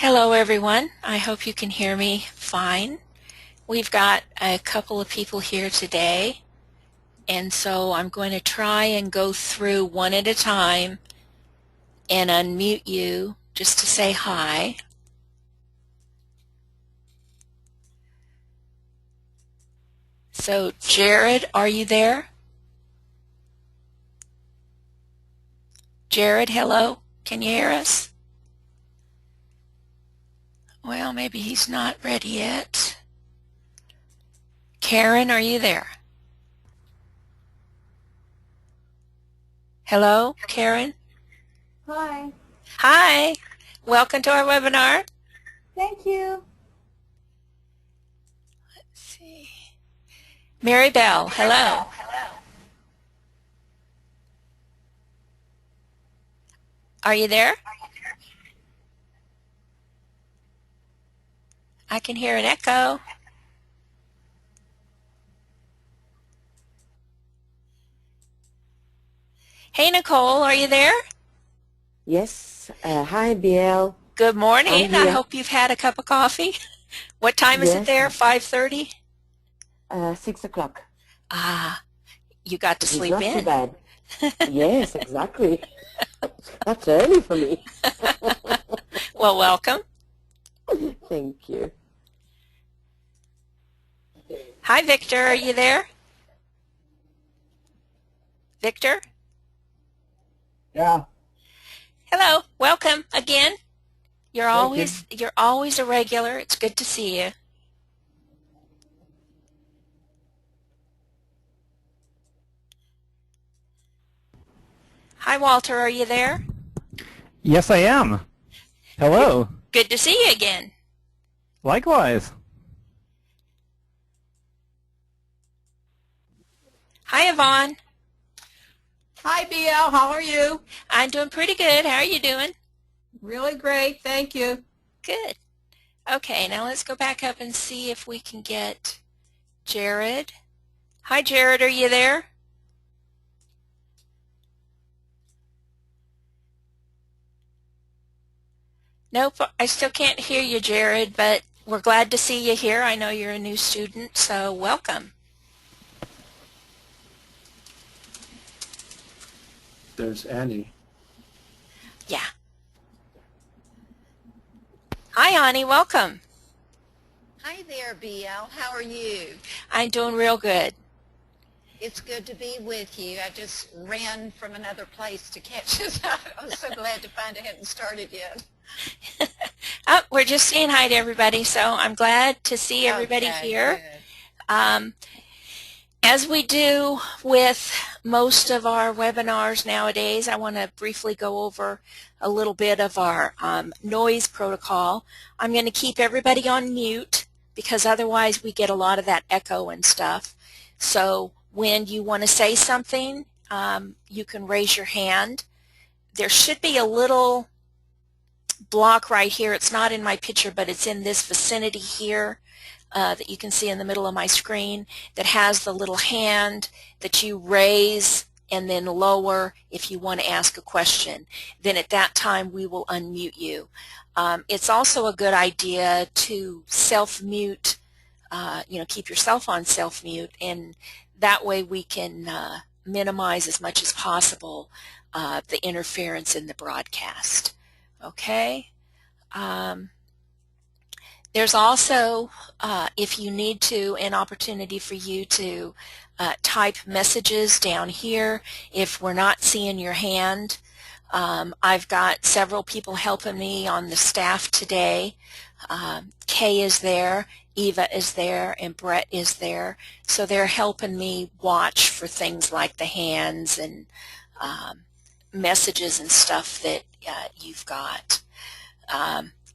Hello everyone. I hope you can hear me fine. We've got a couple of people here today, and so I'm going to try and go through one at a time and unmute you just to say hi. So Jared, are you there? Jared, hello. Can you hear us? Well, maybe he's not ready yet. Karen, are you there? Hello, Karen? Hi. Hi. Welcome to our webinar. Thank you. Let's see. Mary Bell, hello. Are you there? I can hear an echo. Hey, Nicole, are you there? Yes. Hi, BL. Good I'm morning. I here. hope you've had a cup of coffee. What time is it Yes. there? 5:30? 6 o'clock. Ah, you got to It is sleep not too in. bad. Yes, exactly. That's early for me. Well, welcome. Thank you. Hi, Victor. Are you there? Victor? Yeah, Hello. Welcome again. You're thank you. always a regular. It's good to see you. Hi, Walter. Are you there? Yes, I am. Hello. Good to see you again. Likewise. Hi, Yvonne. Hi, BL. How are you? I'm doing pretty good. How are you doing? Really great. Thank you. Good. Okay, now let's go back up and see if we can get Jared. Hi, Jared. Are you there? Nope, I still can't hear you, Jared, but we're glad to see you here. I know you're a new student, so welcome. There's Annie. Yeah. Hi, Ani. Welcome. Hi there, BL. How are you? I'm doing real good. It's good to be with you. I just ran from another place to catch us. I was so glad to find I hadn't started yet. Oh, we're just saying hi to everybody, so I'm glad to see everybody Okay, here. good. As we do with most of our webinars nowadays, I want to briefly go over a little bit of our noise protocol. I'm going to keep everybody on mute because otherwise we get a lot of that echo and stuff. So when you want to say something, you can raise your hand. There should be a little block right here. It's not in my picture, but it's in this vicinity here. That you can see in the middle of my screen that has the little hand that you raise and then lower if you want to ask a question. Then at that time we will unmute you. It's also a good idea to self-mute, keep yourself on self-mute, and that way we can minimize as much as possible the interference in the broadcast. Okay? There's also, if you need to, an opportunity for you to type messages down here if we're not seeing your hand. I've got several people helping me on the staff today. Kay is there, Eva is there, and Brett is there. So they're helping me watch for things like the hands and messages and stuff that you've got.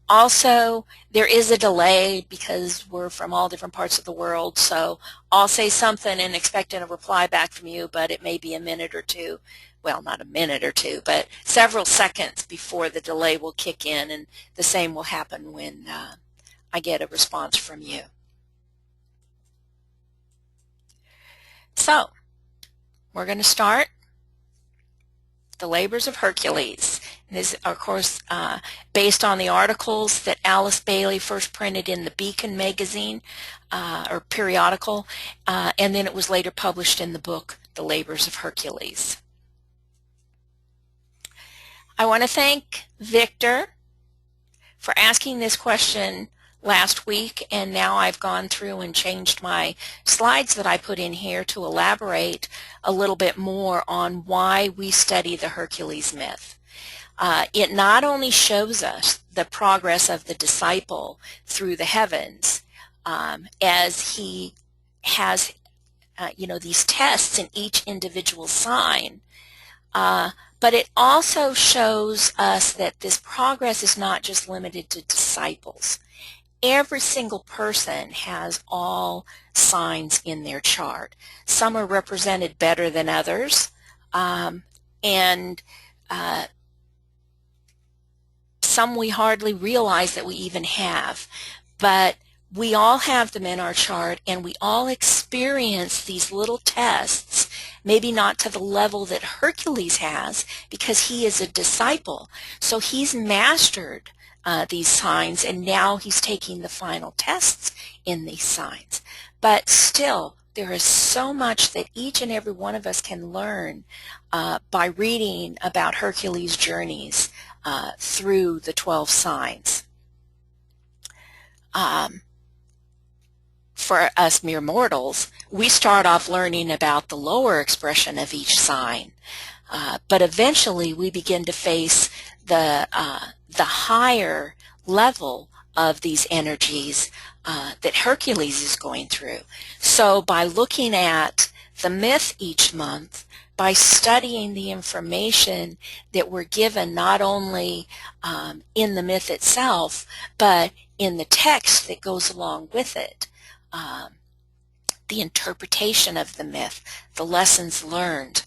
Also, there is a delay because we're from all different parts of the world, so I'll say something and expecting a reply back from you, but it may be a minute or two, well, not a minute or two, but several seconds before the delay will kick in, and the same will happen when I get a response from you. So, we're going to start the labors of Hercules. And this, of course, based on the articles that Alice Bailey first printed in the Beacon magazine or periodical, and then it was later published in the book, The Labors of Hercules. I want to thank Victor for asking this question last week, and now I've gone through and changed my slides that I put in here to elaborate a little bit more on why we study the Hercules myth. It not only shows us the progress of the disciple through the heavens as he has these tests in each individual sign, but it also shows us that this progress is not just limited to disciples. Every single person has all signs in their chart. Some are represented better than others, and some we hardly realize that we even have. But we all have them in our chart, and we all experience these little tests, maybe not to the level that Hercules has, because he is a disciple. So he's mastered these signs, and now he's taking the final tests in these signs. But still, there is so much that each and every one of us can learn by reading about Hercules' journeys through the 12 signs. For us mere mortals, we start off learning about the lower expression of each sign, but eventually we begin to face the higher level of these energies that Hercules is going through. So by looking at the myth each month, by studying the information that we're given not only in the myth itself, but in the text that goes along with it, the interpretation of the myth, the lessons learned,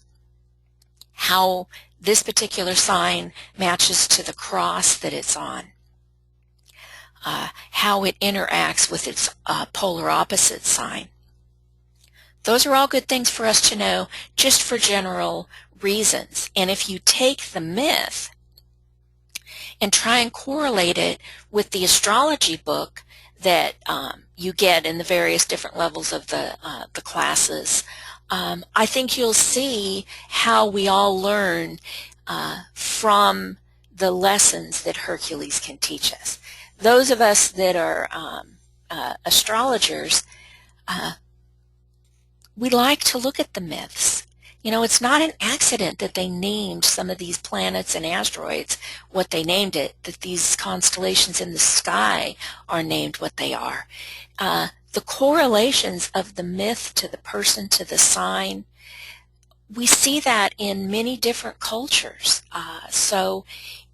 how this particular sign matches to the cross that it's on, how it interacts with its polar opposite sign. Those are all good things for us to know just for general reasons. And if you take the myth and try and correlate it with the astrology book that you get in the various different levels of the classes, I think you'll see how we all learn from the lessons that Hercules can teach us. Those of us that are astrologers, we like to look at the myths. You know, it's not an accident that they named some of these planets and asteroids what they named it, that these constellations in the sky are named what they are. The correlations of the myth to the person to the sign, we see that in many different cultures. So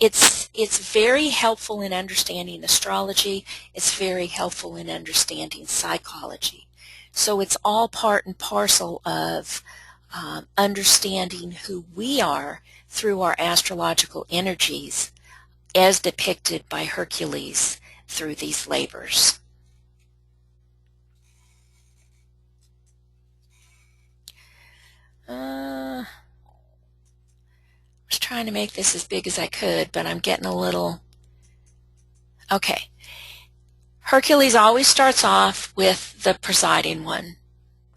it's very helpful in understanding astrology. It's very helpful in understanding psychology. So it's all part and parcel of understanding who we are through our astrological energies as depicted by Hercules through these labors. I was trying to make this as big as I could, but I'm getting a little... Okay. Hercules always starts off with the presiding one,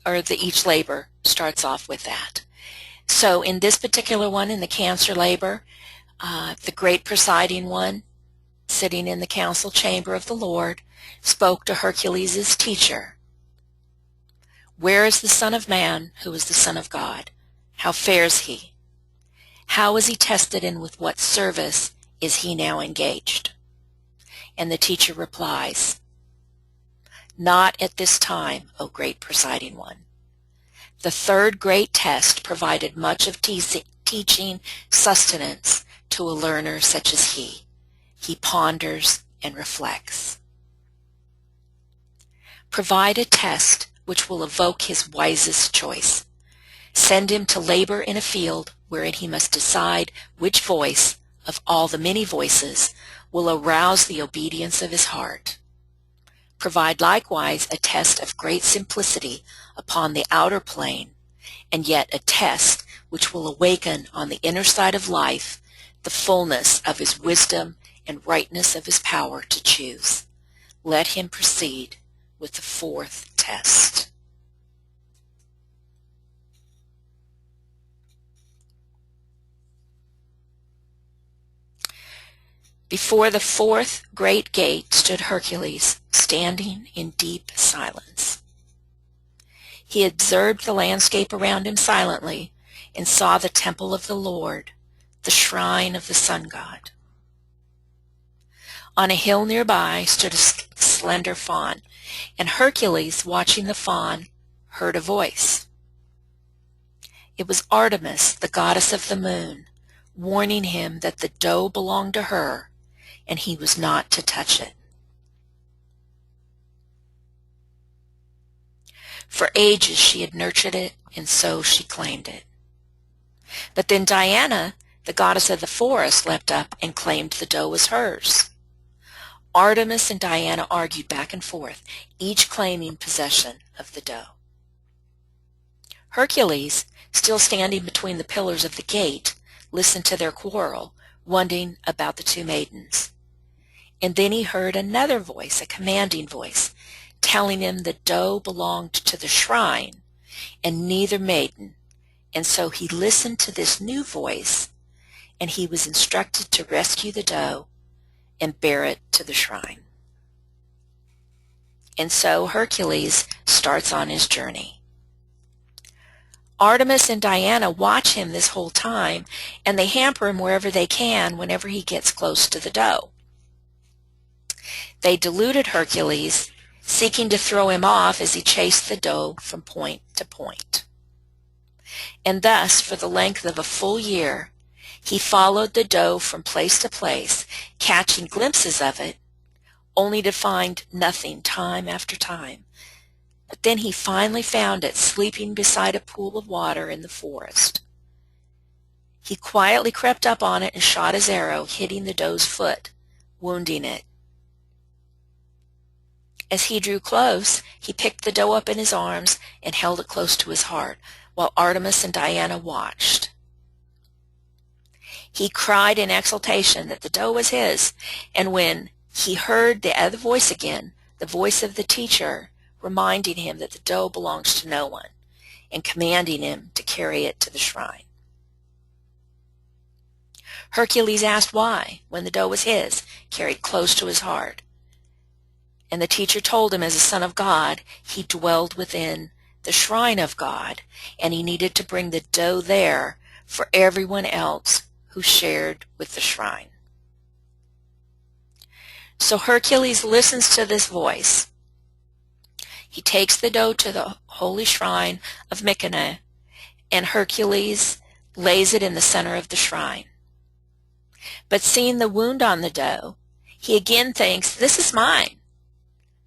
or each labor starts off with that. So in this particular one, in the Cancer labor, the great presiding one, sitting in the council chamber of the Lord, spoke to Hercules' teacher. Where is the Son of Man, who is the Son of God? How fares he? How is he tested, and with what service is he now engaged? And the teacher replies, not at this time, O great presiding one. The third great test provided much of teaching sustenance to a learner such as he. He ponders and reflects. Provide a test which will evoke his wisest choice. Send him to labor in a field wherein he must decide which voice of all the many voices will arouse the obedience of his heart. Provide likewise a test of great simplicity upon the outer plane, and yet a test which will awaken on the inner side of life the fullness of his wisdom and rightness of his power to choose. Let him proceed with the fourth test. Before the fourth great gate stood Hercules, standing in deep silence. He observed the landscape around him silently and saw the temple of the Lord, the shrine of the sun god. On a hill nearby stood a slender fawn, and Hercules, watching the fawn, heard a voice. It was Artemis, the goddess of the moon, warning him that the doe belonged to her, and he was not to touch it. For ages she had nurtured it, and so she claimed it. But then Diana, the goddess of the forest, leapt up and claimed the doe as hers. Artemis and Diana argued back and forth, each claiming possession of the doe. Hercules, still standing between the pillars of the gate, listened to their quarrel, wondering about the two maidens. And then he heard another voice, a commanding voice, telling him the doe belonged to the shrine and neither maiden. And so he listened to this new voice, and he was instructed to rescue the doe and bear it to the shrine. And so Hercules starts on his journey. Artemis and Diana watch him this whole time, and they hamper him wherever they can whenever he gets close to the doe. They deluded Hercules, seeking to throw him off as he chased the doe from point to point. And thus, for the length of a full year, he followed the doe from place to place, catching glimpses of it, only to find nothing time after time. But then he finally found it sleeping beside a pool of water in the forest. He quietly crept up on it and shot his arrow, hitting the doe's foot, wounding it. As he drew close, he picked the doe up in his arms and held it close to his heart, while Artemis and Diana watched. He cried in exultation that the doe was his, and when he heard the other voice again, the voice of the teacher, reminding him that the doe belongs to no one, and commanding him to carry it to the shrine. Hercules asked why, when the doe was his, carried close to his heart. And the teacher told him, as a son of God, he dwelled within the shrine of God, and he needed to bring the doe there for everyone else who shared with the shrine. So Hercules listens to this voice. He takes the doe to the holy shrine of Mycenae, and Hercules lays it in the center of the shrine. But seeing the wound on the doe, he again thinks, "This is mine.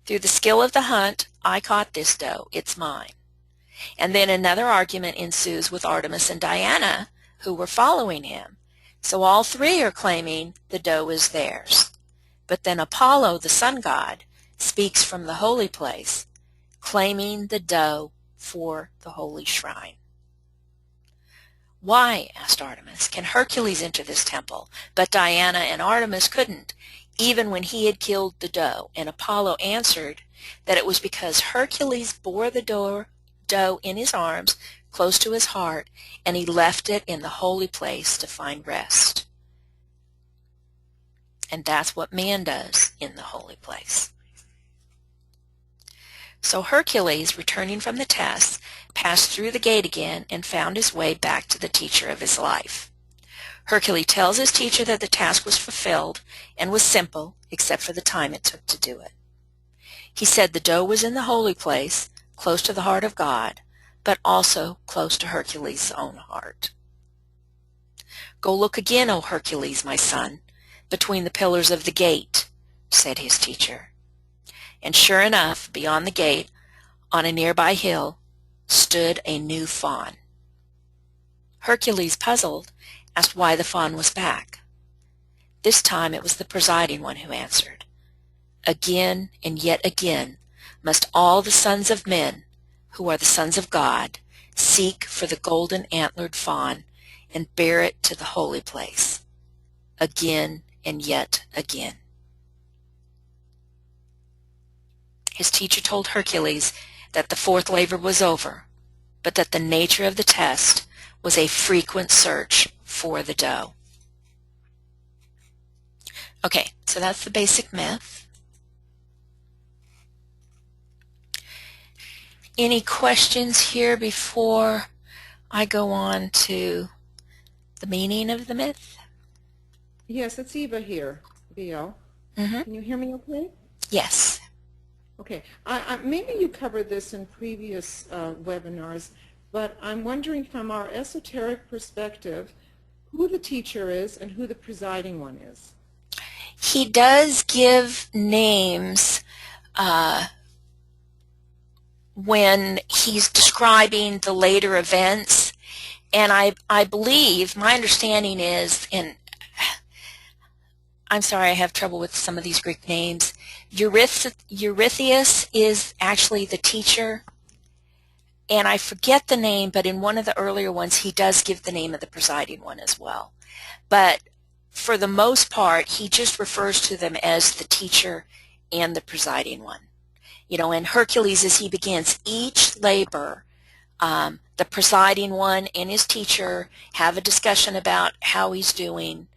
Through the skill of the hunt, I caught this doe. It's mine." And then another argument ensues with Artemis and Diana, who were following him. So all three are claiming the doe is theirs. But then Apollo, the sun god, speaks from the holy place, claiming the doe for the holy shrine. "Why," asked Artemis, "can Hercules enter this temple, but Diana and Artemis couldn't, even when he had killed the doe?" And Apollo answered that it was because Hercules bore the doe in his arms close to his heart, and he left it in the holy place to find rest. And that's what man does in the holy place. So Hercules, returning from the test, passed through the gate again and found his way back to the teacher of his life. Hercules tells his teacher that the task was fulfilled and was simple, except for the time it took to do it. He said the doe was in the holy place, close to the heart of God, but also close to Hercules' own heart. "Go look again, O Hercules, my son, between the pillars of the gate," said his teacher. And sure enough, beyond the gate, on a nearby hill, stood a new fawn. Hercules, puzzled, asked why the fawn was back. This time it was the presiding one who answered. "Again and yet again must all the sons of men, who are the sons of God, seek for the golden antlered fawn and bear it to the holy place. again and yet again. His teacher told Hercules that the fourth labor was over, but that the nature of the test was a frequent search for the doe. Okay, so that's the basic myth. Any questions here before I go on to the meaning of the myth? Yes, it's Eva here, BL. Mm-hmm. Can you hear me okay? Yes. Okay. Maybe you covered this in previous webinars, but I'm wondering from our esoteric perspective who the teacher is and who the presiding one is. He does give names when he's describing the later events, and I believe, my understanding is, and I'm sorry I have trouble with some of these Greek names, Eurystheus is actually the teacher, and I forget the name, but in one of the earlier ones he does give the name of the presiding one as well. But for the most part, he just refers to them as the teacher and the presiding one. You know, in Hercules, as he begins each labor, the presiding one and his teacher have a discussion about how he's doing.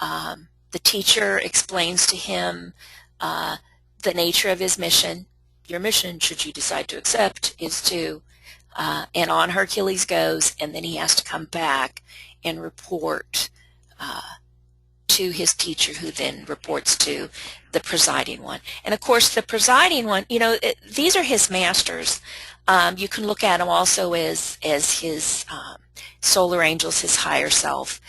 The teacher explains to him the nature of his mission. Your mission, should you decide to accept, is to, and on Hercules goes, and then he has to come back and report to his teacher, who then reports to the presiding one. And of course, the presiding one, you know, these are his masters. You can look at him also as his solar angels, his higher self.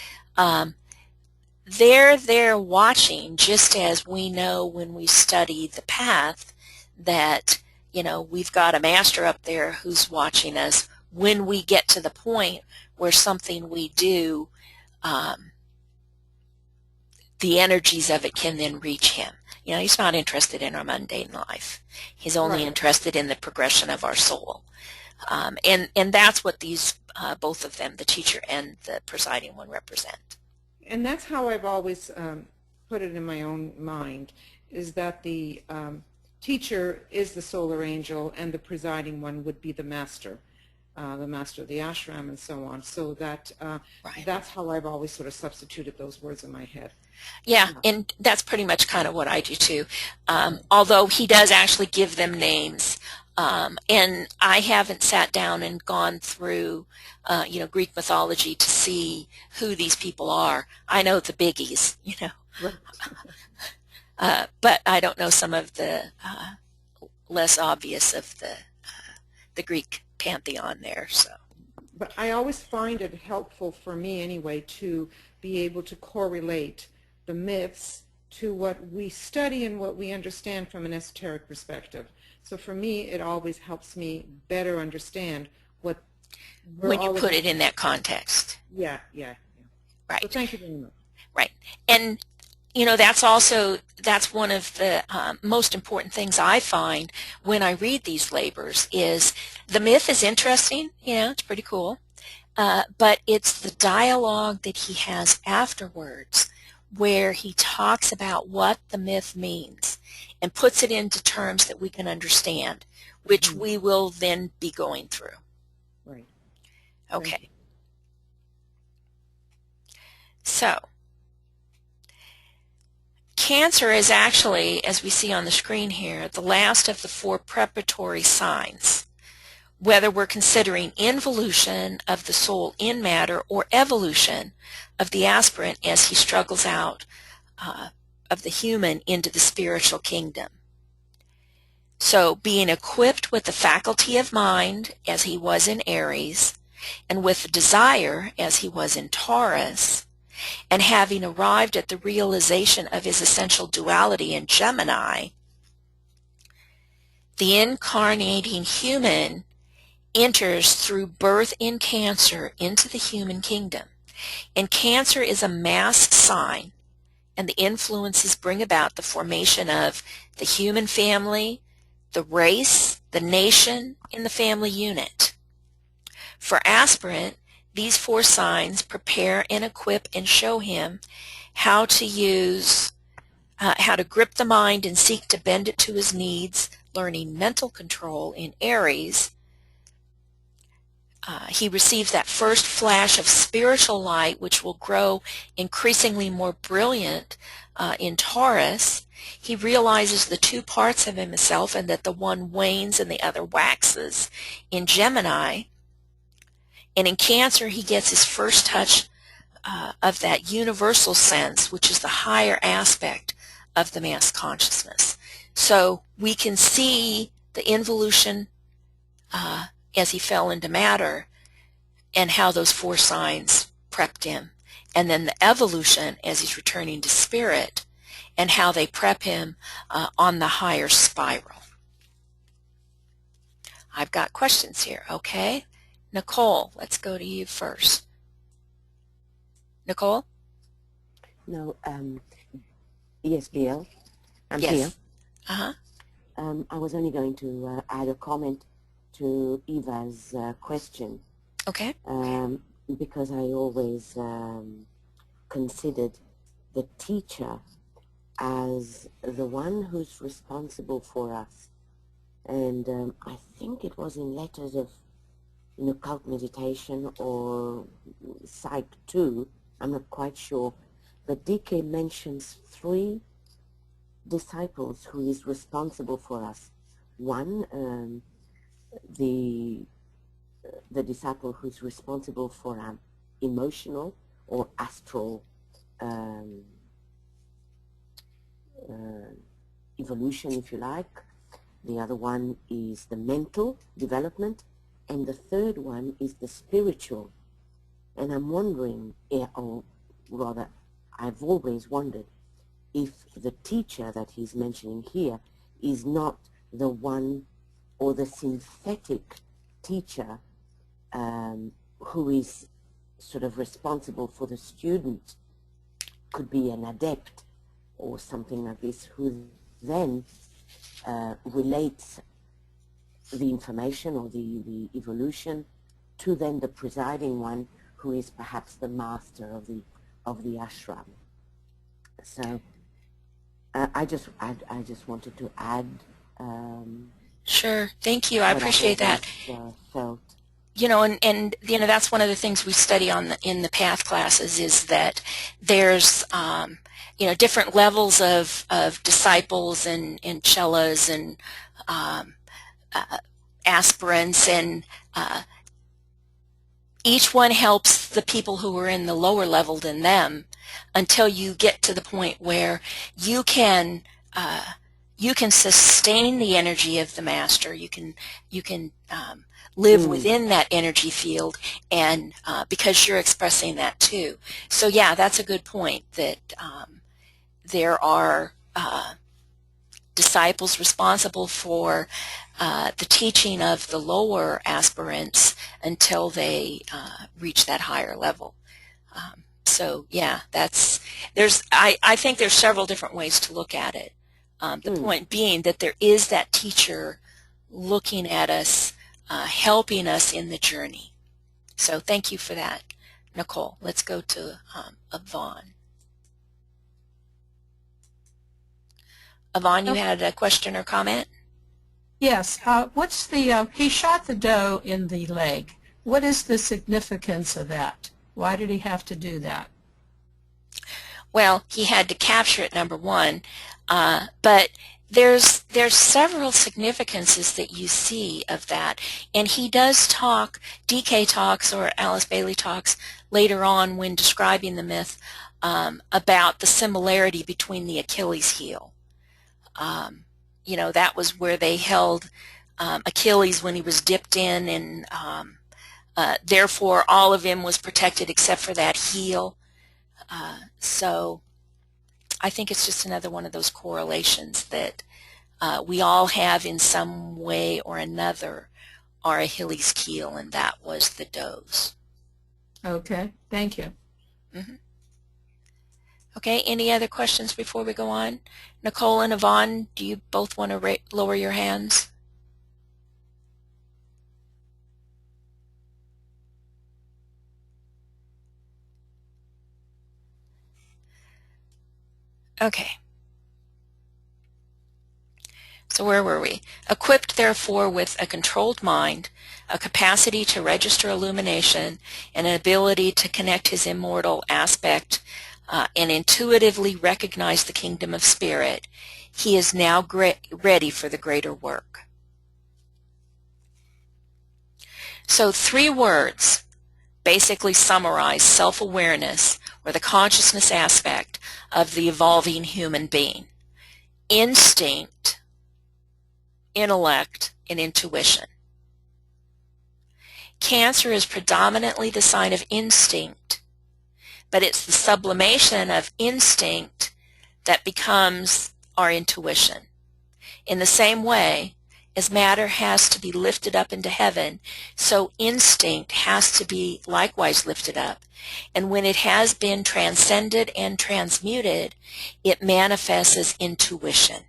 They're there watching, just as we know when we study the path that, you know, we've got a master up there who's watching us when we get to the point where something we do, the energies of it can then reach him. You know, he's not interested in our mundane life. He's only interested in the progression of our soul. And that's what these, both of them, the teacher and the presiding one, represent. And that's how I've always put it in my own mind, is that the teacher is the solar angel and the presiding one would be the master of the ashram and so on. So that that's how I've always sort of substituted those words in my head. Yeah, and that's pretty much kind of what I do too. Although he does actually give them names. And I haven't sat down and gone through, you know, Greek mythology to see who these people are. I know the biggies, you know, but I don't know some of the less obvious of the Greek pantheon there. So, but I always find it helpful for me anyway to be able to correlate the myths to what we study and what we understand from an esoteric perspective. So for me, it always helps me better understand what when you put it in that context. Yeah. Right. So thank you very much. Right. And, you know, that's one of the most important things I find when I read these labors is the myth is interesting, you know, it's pretty cool, but it's the dialogue that he has afterwards where he talks about what the myth means and puts it into terms that we can understand, which we will then be going through. Right. Okay. So, Cancer is actually, as we see on the screen here, the last of the 4 preparatory signs. Whether we're considering involution of the soul in matter or evolution of the aspirant as he struggles out of the human into the spiritual kingdom. So being equipped with the faculty of mind as he was in Aries, and with the desire as he was in Taurus, and having arrived at the realization of his essential duality in Gemini, the incarnating human enters through birth in Cancer into the human kingdom. And Cancer is a mass sign, and the influences bring about the formation of the human family, the race, the nation, and the family unit. For aspirant, these 4 signs prepare and equip and show him how to use, how to grip the mind and seek to bend it to his needs, learning mental control in Aries. He receives that first flash of spiritual light, which will grow increasingly more brilliant in Taurus. He realizes the two parts of himself and that the one wanes and the other waxes in Gemini. And in Cancer, he gets his first touch of that universal sense, which is the higher aspect of the mass consciousness. So we can see the involution as he fell into matter and how those four signs prepped him. And then the evolution as he's returning to spirit and how they prep him on the higher spiral. I've got questions here, okay? Nicole, let's go to you first. Nicole? No, yes, BL. I'm Yes. here. Uh-huh. I was only going to add a comment to Eva's question, Okay. because I always considered the teacher as the one who's responsible for us. And I think it was in Letters of Occult Meditation or Psych 2, I'm not quite sure, but DK mentions 3 disciples who is responsible for us. One, the disciple who's responsible for our emotional or astral evolution, if you like. The other one is the mental development, and the third one is the spiritual. And I'm wondering, or rather, I've always wondered if the teacher that he's mentioning here is not the one or the synthetic teacher who is sort of responsible for the student, could be an adept or something like this, who then relates the information or the evolution to then the presiding one, who is perhaps the master of the ashram. So I just wanted to add. Sure. Thank you. I appreciate that. Felt. You know, and you know, that's one of the things we study in the path classes, is that there's you know, different levels of disciples and chelas and aspirants, and each one helps the people who are in the lower level than them until you get to the point where you can sustain the energy of the master. You can live within that energy field, and because you're expressing that too. So yeah, that's a good point, that there are disciples responsible for the teaching of the lower aspirants until they reach that higher level. So yeah, I think there's several different ways to look at it. The point being that there is that teacher looking at us, helping us in the journey. So thank you for that, Nicole. Let's go to Yvonne. Yvonne, you had a question or comment? Yes. What's the, he shot the doe in the leg. What is the significance of that? Why did he have to do that? Well, he had to capture it, number one, but there's several significances that you see of that, and he does talk, DK talks, or Alice Bailey talks later on when describing the myth, about the similarity between the Achilles heel. You know, that was where they held Achilles when he was dipped in, and therefore all of him was protected except for that heel. So I think it's just another one of those correlations that we all have in some way or another our Achilles heel, and that was the doe's. Okay, thank you. Mm-hmm. Okay, any other questions before we go on? Nicole and Yvonne, do you both want to lower your hands? Okay. So where were we? Equipped, therefore, with a controlled mind, a capacity to register illumination, and an ability to connect his immortal aspect and intuitively recognize the kingdom of spirit, he is now ready for the greater work. So 3 words basically summarize self-awareness, or the consciousness aspect of the evolving human being. Instinct, intellect, and intuition. Cancer is predominantly the sign of instinct, but it's the sublimation of instinct that becomes our intuition. In the same way, as matter has to be lifted up into heaven, so instinct has to be likewise lifted up. And when it has been transcended and transmuted, it manifests as intuition,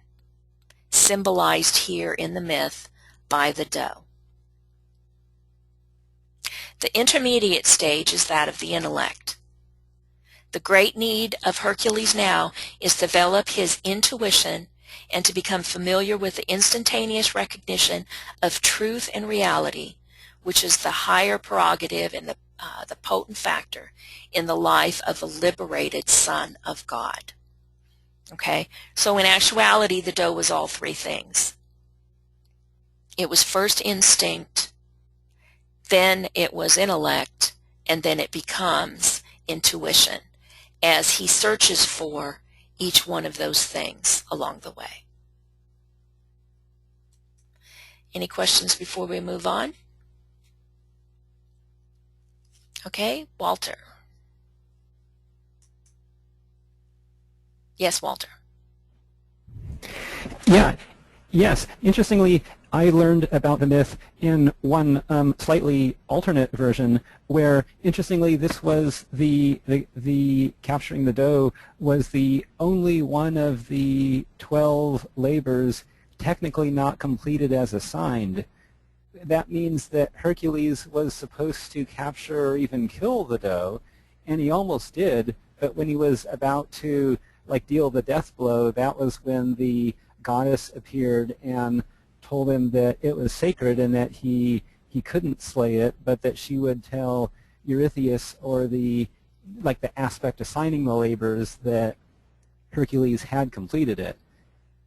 symbolized here in the myth by the doe. The intermediate stage is that of the intellect. The great need of Hercules now is to develop his intuition and to become familiar with the instantaneous recognition of truth and reality, which is the higher prerogative and the potent factor in the life of a liberated son of God. Okay, so in actuality, the doe was all 3 things. It was first instinct, then it was intellect, and then it becomes intuition as he searches for each one of those things along the way. Any questions before we move on? Okay, Walter. Yes, Walter. Yeah, yes. Interestingly, I learned about the myth in one slightly alternate version where, interestingly, this was the capturing the doe was the only one of the 12 labors technically not completed as assigned. That means that Hercules was supposed to capture or even kill the doe, and he almost did, but when he was about to deal the death blow, that was when the goddess appeared and told him that it was sacred and that he couldn't slay it, but that she would tell Eurystheus, or the aspect assigning the labors, that Hercules had completed it.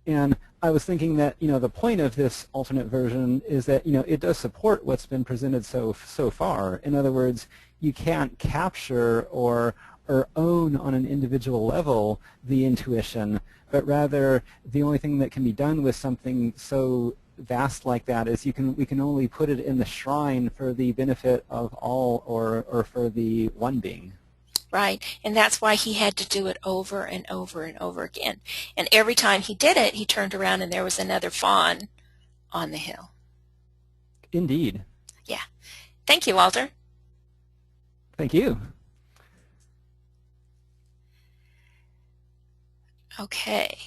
And I was thinking that the point of this alternate version is that it does support what's been presented so far. In other words, you can't capture or own on an individual level the intuition, but rather the only thing that can be done with something so vast like that is we can only put it in the shrine for the benefit of all, or for the one being. Right, and that's why he had to do it over and over and over again. And every time he did it, he turned around and there was another fawn on the hill. Indeed. Yeah. Thank you, Walter. Thank you. Okay.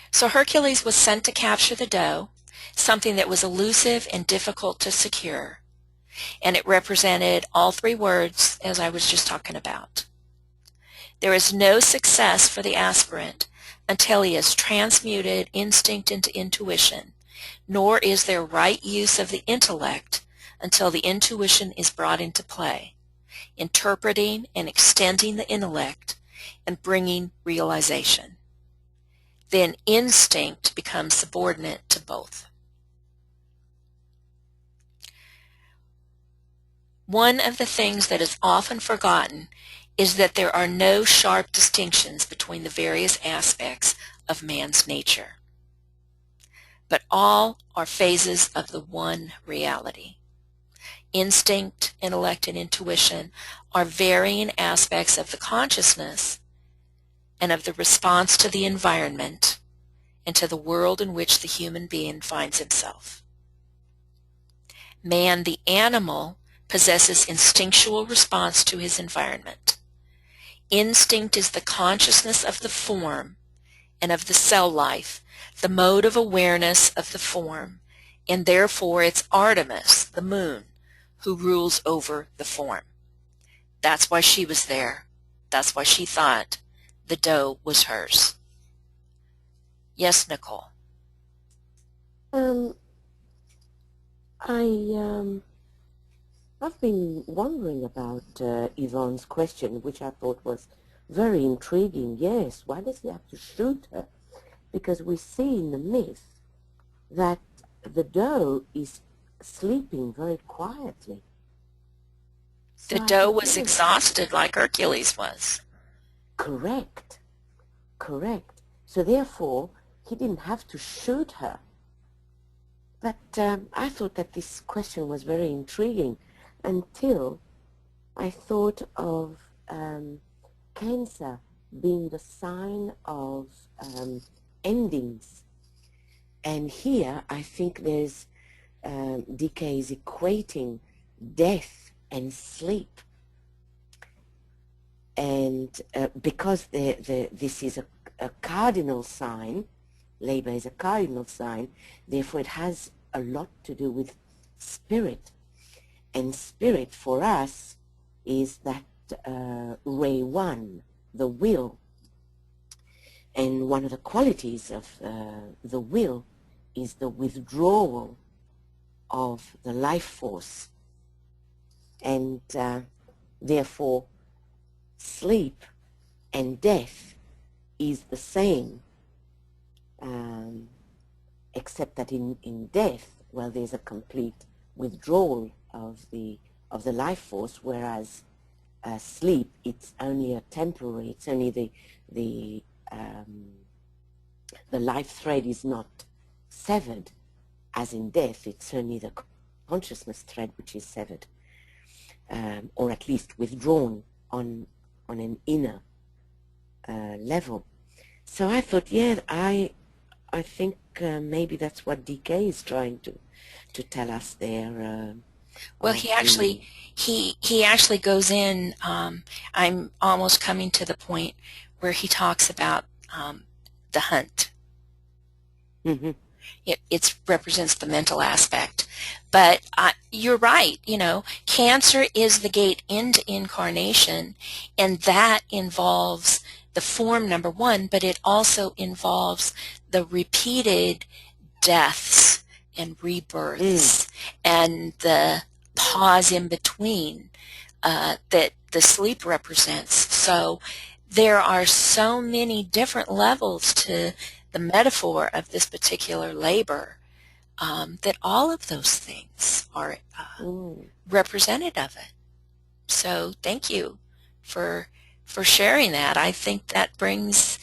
So Hercules was sent to capture the doe, something that was elusive and difficult to secure. And it represented all 3 words as I was just talking about. There is no success for the aspirant until he has transmuted instinct into intuition, nor is there right use of the intellect until the intuition is brought into play, interpreting and extending the intellect and bringing realization. Then instinct becomes subordinate to both. One of the things that is often forgotten is that there are no sharp distinctions between the various aspects of man's nature, but all are phases of the one reality. Instinct, intellect, and intuition are varying aspects of the consciousness and of the response to the environment and to the world in which the human being finds himself. Man, the animal, possesses instinctual response to his environment. Instinct is the consciousness of the form and of the cell life, the mode of awareness of the form, and therefore it's Artemis, the moon, who rules over the form. That's why she was there, That's why she thought the doe was hers. Yes, Nicole. I've been wondering about Yvonne's question, which I thought was very intriguing. Yes, why does he have to shoot her? Because we see in the myth that the doe is sleeping very quietly. So The doe was exhausted like Hercules was. Correct. Correct. So therefore, he didn't have to shoot her. But I thought that this question was very intriguing until I thought of Cancer being the sign of endings. And here I think there's DK is equating death and sleep. And because this is a cardinal sign, labor is a cardinal sign, therefore it has a lot to do with spirit. And spirit for us is that ray one, the will. And one of the qualities of the will is the withdrawal of the life force. And therefore sleep and death is the same, except that in death, well, there's a complete withdrawal of the life force, whereas sleep, it's only a temporary, it's only the life thread is not severed, as in death, it's only the consciousness thread which is severed, or at least withdrawn on an inner level. So I thought, yeah, I think maybe that's what DK is trying to tell us there. Well, he actually goes in. I'm almost coming to the point where he talks about the hunt. Mm-hmm. It represents the mental aspect. But you're right, Cancer is the gate into incarnation, and that involves the form, number one, but it also involves the repeated deaths and rebirths and the pause in between that the sleep represents. So there are so many different levels to the metaphor of this particular labor, that all of those things are represented of it. So thank you for sharing that. I think that brings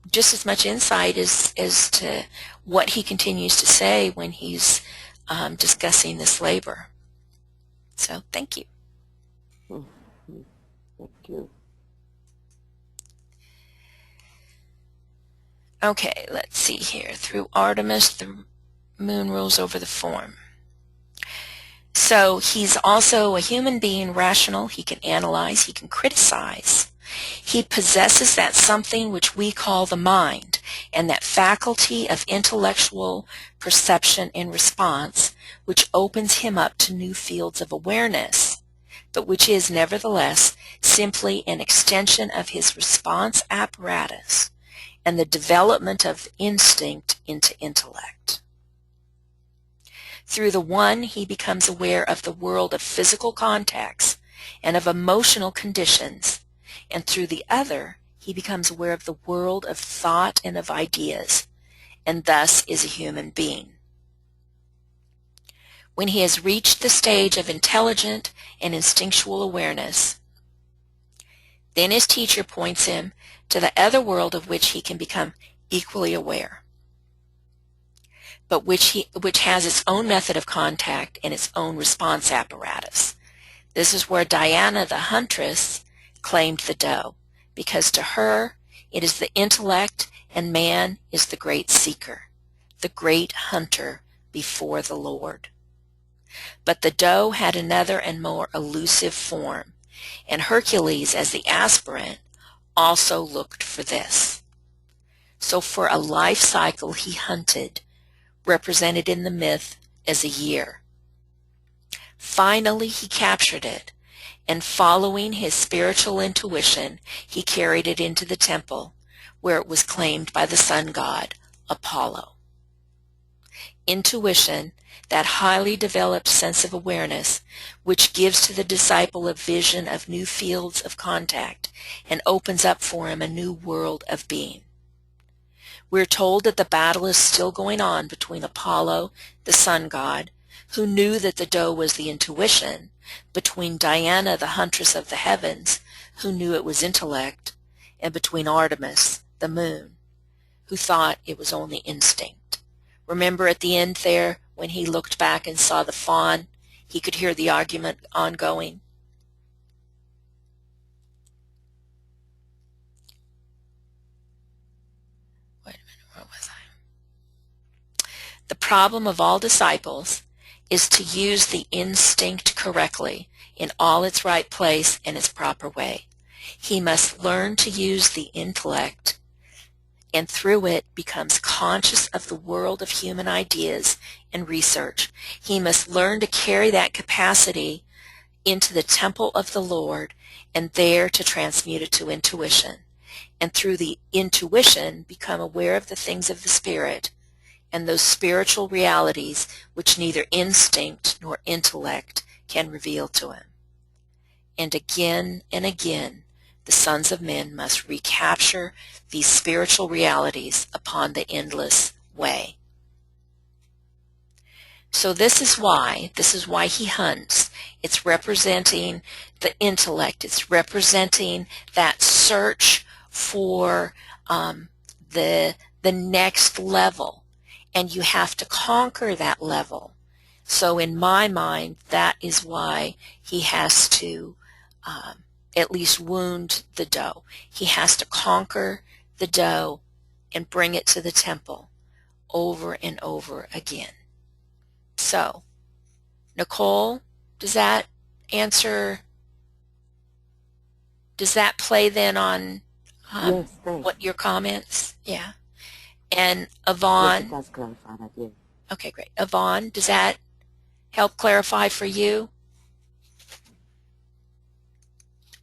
just as much insight as to what he continues to say when he's discussing this labor. So thank you. Thank you. Okay, let's see here. Through Artemis, the moon rules over the form. So he's also a human being, rational. He can analyze. He can criticize. He possesses that something which we call the mind, and that faculty of intellectual perception and response, which opens him up to new fields of awareness, but which is nevertheless simply an extension of his response apparatus and the development of instinct into intellect. Through the one, he becomes aware of the world of physical contacts and of emotional conditions, and through the other, he becomes aware of the world of thought and of ideas, and thus is a human being. When he has reached the stage of intelligent and instinctual awareness, then his teacher points him to the other world of which he can become equally aware, but which has its own method of contact and its own response apparatus. This is where Diana, the huntress, claimed the doe, because to her it is the intellect and man is the great seeker, the great hunter before the Lord. But the doe had another and more elusive form, and Hercules, as the aspirant, also looked for this. So for a life cycle he hunted, represented in the myth as a year. Finally he captured it, and following his spiritual intuition, he carried it into the temple, where it was claimed by the sun god, Apollo. Intuition, that highly developed sense of awareness, which gives to the disciple a vision of new fields of contact and opens up for him a new world of being. We're told that the battle is still going on between Apollo, the sun god, who knew that the doe was the intuition, between Diana, the huntress of the heavens, who knew it was intellect, and between Artemis, the moon, who thought it was only instinct. Remember at the end there, when he looked back and saw the fawn, he could hear the argument ongoing. Wait a minute, where was I? The problem of all disciples is to use the instinct correctly in all its right place and its proper way. He must learn to use the intellect, and through it becomes conscious of the world of human ideas and research. He must learn to carry that capacity into the temple of the Lord and there to transmute it to intuition. And through the intuition become aware of the things of the Spirit and those spiritual realities which neither instinct nor intellect can reveal to him. And again, the sons of men must recapture these spiritual realities upon the endless way. So this is why he hunts. It's representing the intellect. It's representing that search for the next level. And you have to conquer that level. So in my mind, that is why he has to at least wound the doe. He has to conquer the doe and bring it to the temple over and over again. So, Nicole, does that answer, does that play then on Yes, thanks. what your comments? Yeah. And Yvonne? Yes, it does clarify that, yeah. Okay, great. Yvonne, does that help clarify for you?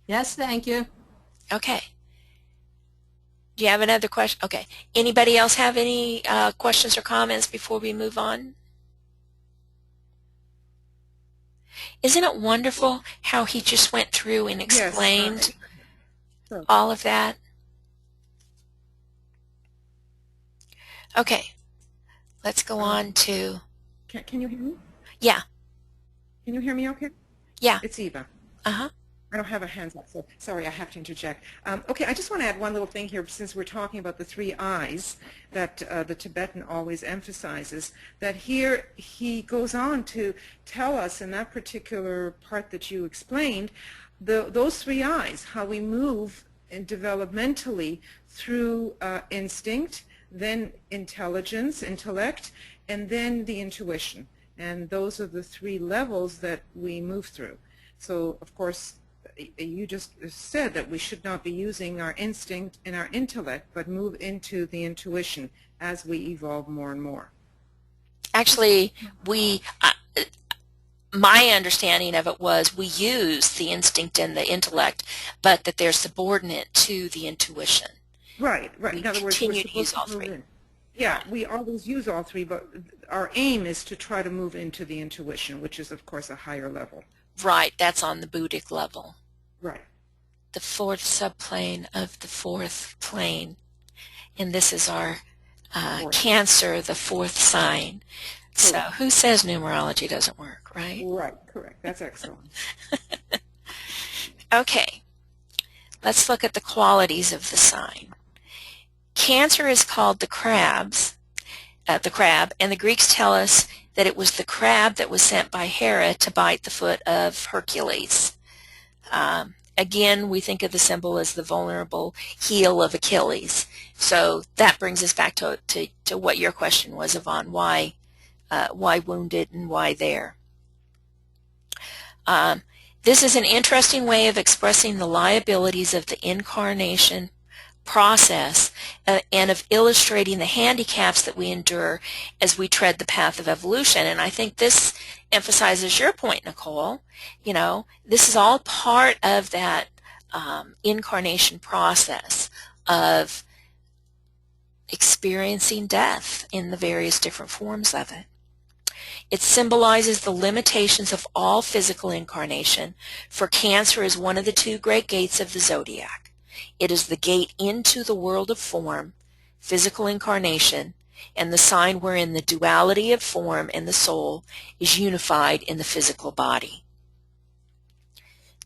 Yes, thank you. Okay. Do you have another question? Okay. Anybody else have any questions or comments before we move on? Isn't it wonderful how he just went through and explained Sure. all of that? Okay. Let's go on to... Can you hear me? Yeah. Can you hear me okay? Yeah. It's Eva. Uh-huh. I don't have a hands up, so sorry, I have to interject. Okay, I just want to add one little thing here, since we're talking about the 3 eyes that the Tibetan always emphasizes, that here he goes on to tell us in that particular part that you explained, those 3 eyes, how we move developmentally through instinct, then intelligence, intellect, and then the intuition. And those are the 3 levels that we move through. So, of course, you just said that we should not be using our instinct and our intellect, but move into the intuition as we evolve more and more. Actually, my understanding of it was we use the instinct and the intellect, but that they're subordinate to the intuition. Right. We In other words, we're continue to use all supposed to move 3. in. Yeah, we always use all 3, but our aim is to try to move into the intuition, which is, of course, a higher level. Right, that's on the Buddhic level. Right. The 4th subplane of the 4th plane. And this is our Cancer, the 4th sign. So who says numerology doesn't work, right? Right, correct. That's excellent. Okay, let's look at the qualities of the sign. Cancer is called the crab, and the Greeks tell us that it was the crab that was sent by Hera to bite the foot of Hercules. Again, we think of the symbol as the vulnerable heel of Achilles. So that brings us back to what your question was, Yvonne. Why wounded and why there? This is an interesting way of expressing the liabilities of the incarnation process and of illustrating the handicaps that we endure as we tread the path of evolution. And I think this emphasizes your point, Nicole. You know, this is all part of that incarnation process of experiencing death in the various different forms of it. It symbolizes the limitations of all physical incarnation, for Cancer is one of the two great gates of the zodiac. It is the gate into the world of form, physical incarnation, and the sign wherein the duality of form and the soul is unified in the physical body.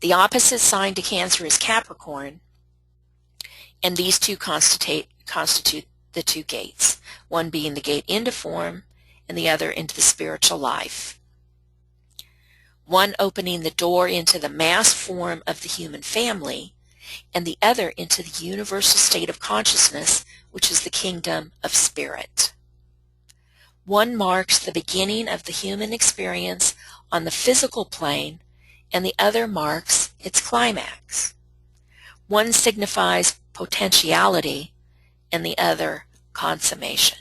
The opposite sign to Cancer is Capricorn, and these two constitute the two gates, one being the gate into form and the other into the spiritual life. One opening the door into the mass form of the human family, and the other into the universal state of consciousness, which is the kingdom of spirit. One marks the beginning of the human experience on the physical plane, and the other marks its climax. One signifies potentiality, and the other consummation.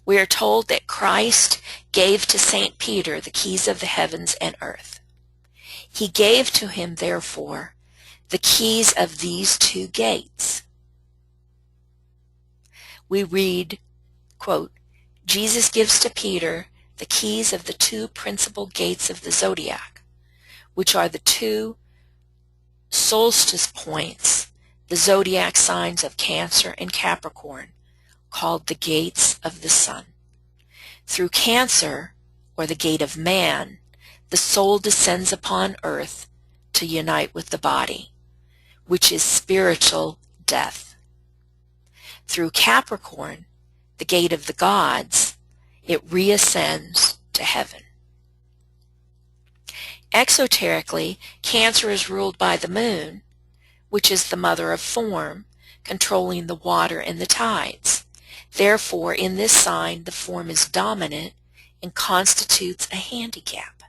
We are told that Christ gave to St. Peter the keys of the heavens and earth. He gave to him, therefore, the keys of these two gates. We read, quote, Jesus gives to Peter the keys of the two principal gates of the zodiac, which are the two solstice points, the zodiac signs of Cancer and Capricorn, called the gates of the sun. Through Cancer, or the gate of man, the soul descends upon earth to unite with the body, which is spiritual death. Through Capricorn, the gate of the gods, it reascends to heaven. Exoterically, Cancer is ruled by the moon, which is the mother of form, controlling the water and the tides. Therefore, in this sign, the form is dominant and constitutes a handicap.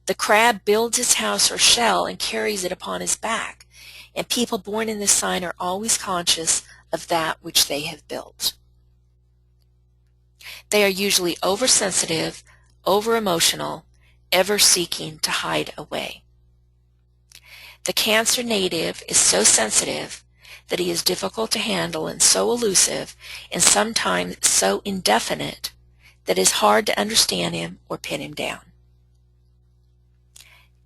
The crab builds his house or shell and carries it upon his back, and people born in this sign are always conscious of that which they have built. They are usually oversensitive, over-emotional, ever seeking to hide away. The Cancer native is so sensitive that he is difficult to handle and so elusive and sometimes so indefinite that it is hard to understand him or pin him down.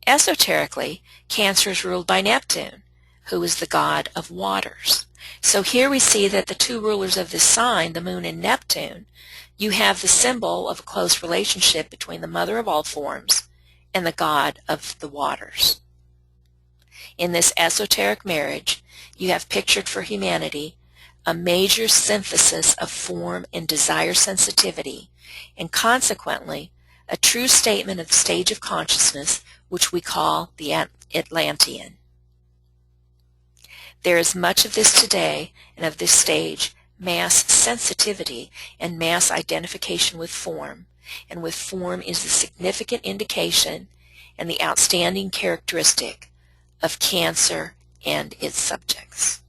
Esoterically, Cancer is ruled by Neptune, who is the god of waters. So here we see that the two rulers of this sign, the moon and Neptune, you have the symbol of a close relationship between the mother of all forms and the god of the waters. In this esoteric marriage, you have pictured for humanity a major synthesis of form and desire sensitivity, and consequently, a true statement of the stage of consciousness which we call the Atlantean. There is much of this today, and of this stage, mass sensitivity and mass identification with form, and with form is the significant indication and the outstanding characteristic of Cancer and its subjects.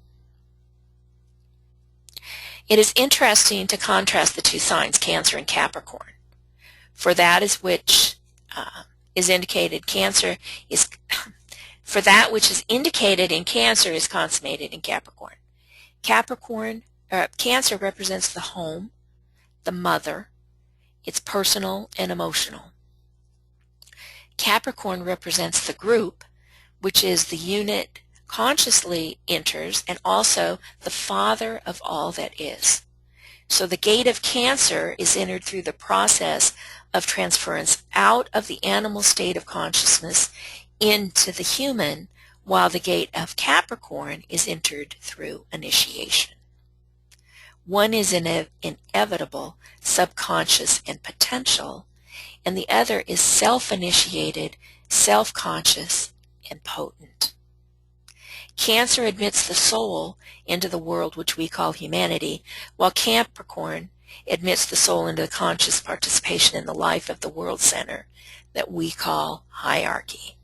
It is interesting to contrast the two signs, Cancer and Capricorn, for that is which is indicated Cancer is for that which is indicated in Cancer is consummated in Capricorn. Cancer represents the home, the mother, it's personal and emotional. Capricorn represents the group, which is the unit consciously enters and also the father of all that is. So the gate of Cancer is entered through the process of transference out of the animal state of consciousness into the human, while the gate of Capricorn is entered through initiation. One is inevitable, subconscious, and potential, and the other is self-initiated, self-conscious, and potent. Cancer admits the soul into the world which we call humanity, while Capricorn admits the soul into the conscious participation in the life of the world center that we call hierarchy.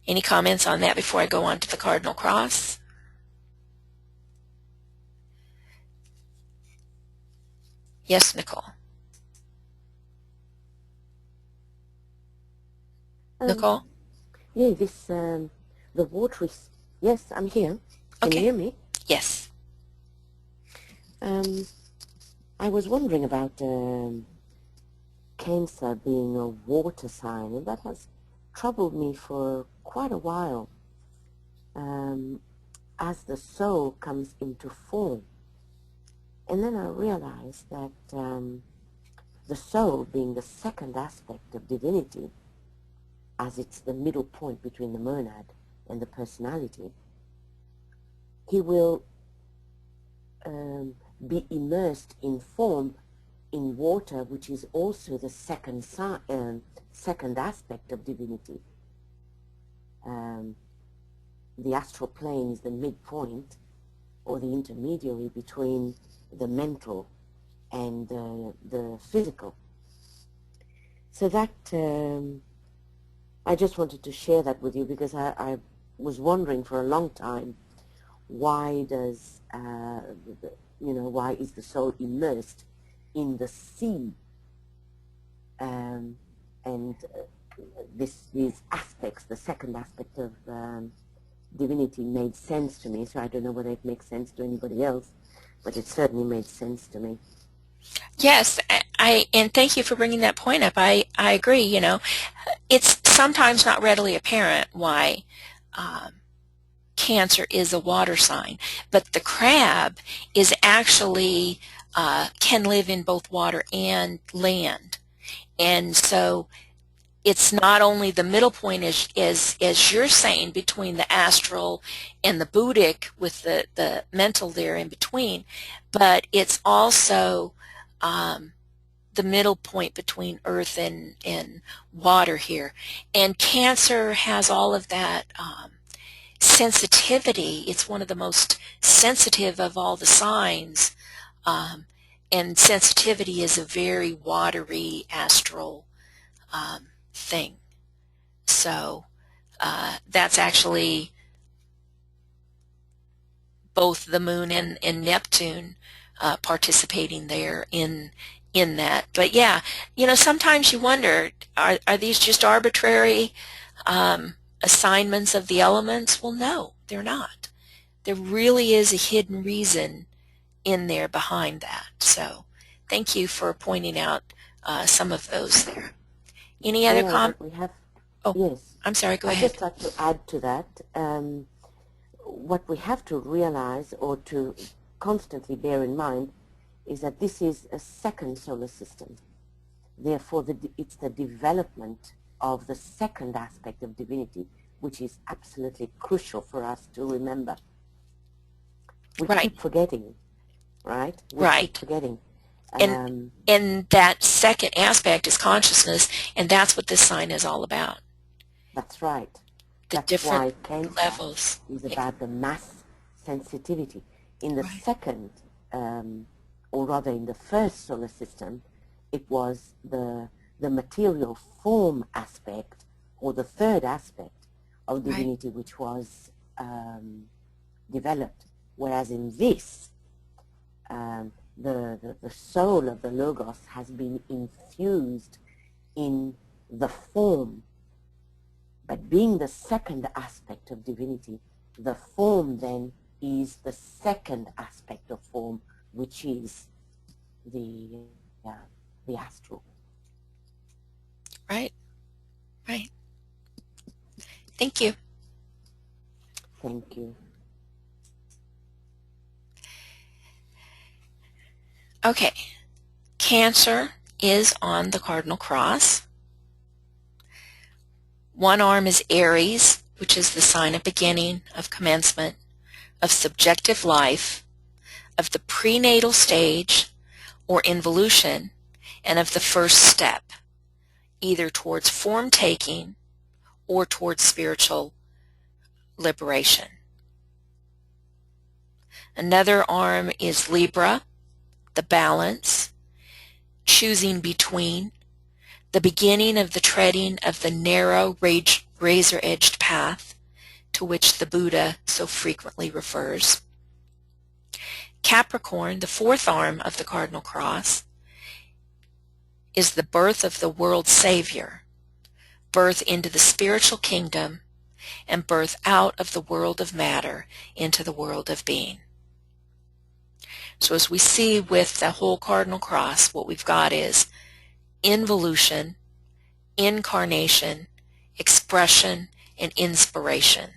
Any comments on that before I go on to the cardinal cross? Yes, Nicole. Nicole? Yeah, the water is, yes, I'm here. Can you Okay. hear me? Yes. I was wondering about Cancer being a water sign, and that has troubled me for quite a while as the soul comes into form. And then I realized that the soul, being the second aspect of divinity, as it's the middle point between the monad and the personality, he will be immersed in form in water, which is also the second aspect of divinity. The astral plane is the midpoint or the intermediary between the mental and the physical. So that I just wanted to share that with you because I was wondering for a long time, why does why is the soul immersed in the sea? These aspects, the second aspect of divinity, made sense to me. So I don't know whether it makes sense to anybody else, but it certainly made sense to me. Yes, and thank you for bringing that point up. I agree. You know, it's sometimes not readily apparent why Cancer is a water sign, but the crab is actually can live in both water and land, and so it's not only the middle point as you're saying between the astral and the Buddhic with the mental there in between, but it's also the middle point between earth and water here. And Cancer has all of that sensitivity. It's one of the most sensitive of all the signs. And sensitivity is a very watery astral thing. So that's actually both the moon and Neptune participating there in that. But yeah, you know, sometimes you wonder, are these just arbitrary assignments of the elements? Well, no, they're not. There really is a hidden reason in there behind that. So thank you for pointing out some of those there. Any other comments? Oh, yes. I'm sorry, go I'd ahead. just like to add to that, what we have to realize or to constantly bear in mind is that this is a second solar system. Therefore, it's the development of the second aspect of divinity, which is absolutely crucial for us to remember. We keep forgetting, right? We keep forgetting. And that second aspect is consciousness, and that's what this sign is all about. That's right. That's different why levels is about the mass sensitivity. In the second, or rather in the first solar system, it was the material form aspect, or the third aspect of divinity, which was developed. Whereas in this, the soul of the Logos has been infused in the form. But being the second aspect of divinity, the form then is the second aspect of form, which is the astral. Right. Right. Thank you. Thank you. Okay. Cancer is on the cardinal cross. One arm is Aries, which is the sign of beginning, of commencement, of subjective life, of the prenatal stage or involution, and of the first step, either towards form taking or towards spiritual liberation. Another arm is Libra, the balance, choosing between the beginning of the treading of the narrow razor-edged path to which the Buddha so frequently refers. Capricorn, the fourth arm of the cardinal cross, is the birth of the world Savior, birth into the spiritual kingdom, and birth out of the world of matter into the world of being. So as we see with the whole cardinal cross, what we've got is involution, incarnation, expression, and inspiration.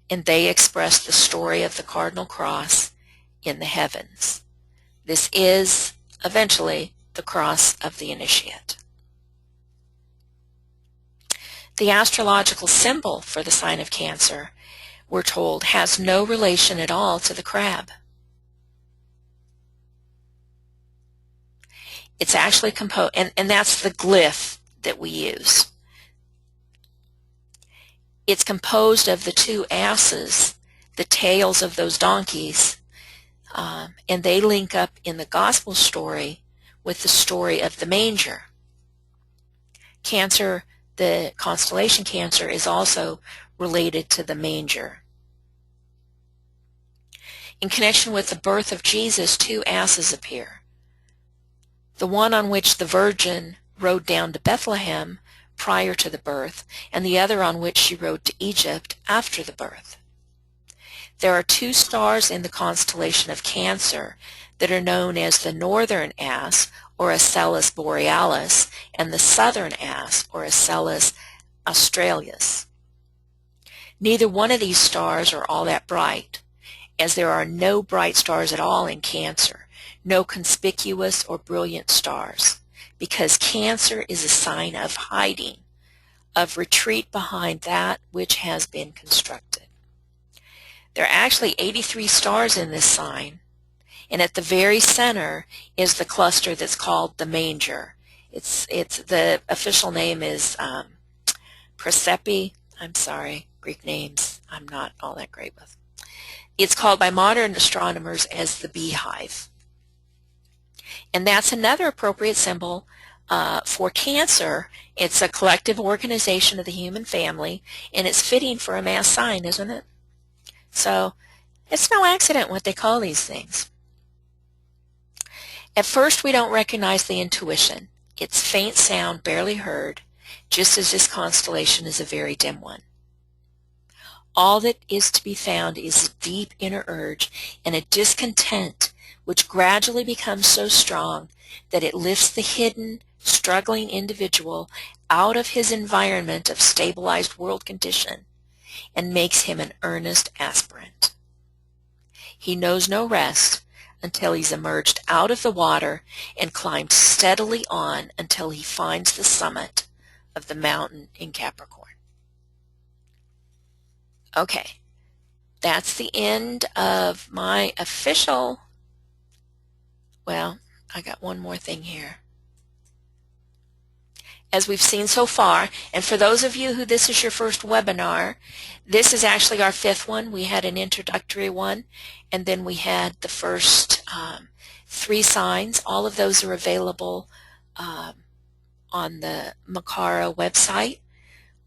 And they express the story of the cardinal cross in the heavens. This is, eventually, the cross of the initiate. The astrological symbol for the sign of Cancer, we're told, has no relation at all to the crab. It's actually composed, and that's the glyph that we use. It's composed of the two asses, the tails of those donkeys, and they link up in the gospel story with the story of the manger. Cancer, the constellation Cancer, is also related to the manger. In connection with the birth of Jesus, two asses appear. The one on which the Virgin rode down to Bethlehem prior to the birth, and the other on which she rode to Egypt after the birth. There are two stars in the constellation of Cancer that are known as the northern ass, or Acellus borealis, and the southern ass, or Acellus australis. Neither one of these stars are all that bright, as there are no bright stars at all in Cancer, no conspicuous or brilliant stars, because Cancer is a sign of hiding, of retreat behind that which has been constructed. There are actually 83 stars in this sign, and at the very center is the cluster that's called the manger. It's the official name is Prasepe. I'm sorry, Greek names I'm not all that great with. It's called by modern astronomers as the beehive. And that's another appropriate symbol for Cancer. It's a collective organization of the human family, and it's fitting for a mass sign, isn't it? So it's no accident what they call these things. At first we don't recognize the intuition. It's faint sound, barely heard, just as this constellation is a very dim one. All that is to be found is a deep inner urge and a discontent which gradually becomes so strong that it lifts the hidden, struggling individual out of his environment of stabilized world condition and makes him an earnest aspirant. He knows no rest until he's emerged out of the water and climbed steadily on until he finds the summit of the mountain in Capricorn. Okay, that's the end of my official, well, I got one more thing here. As we've seen so far, and for those of you who this is your first webinar, this is actually our fifth one. We had an introductory one, and then we had the first 3 signs. All of those are available on the Makara website.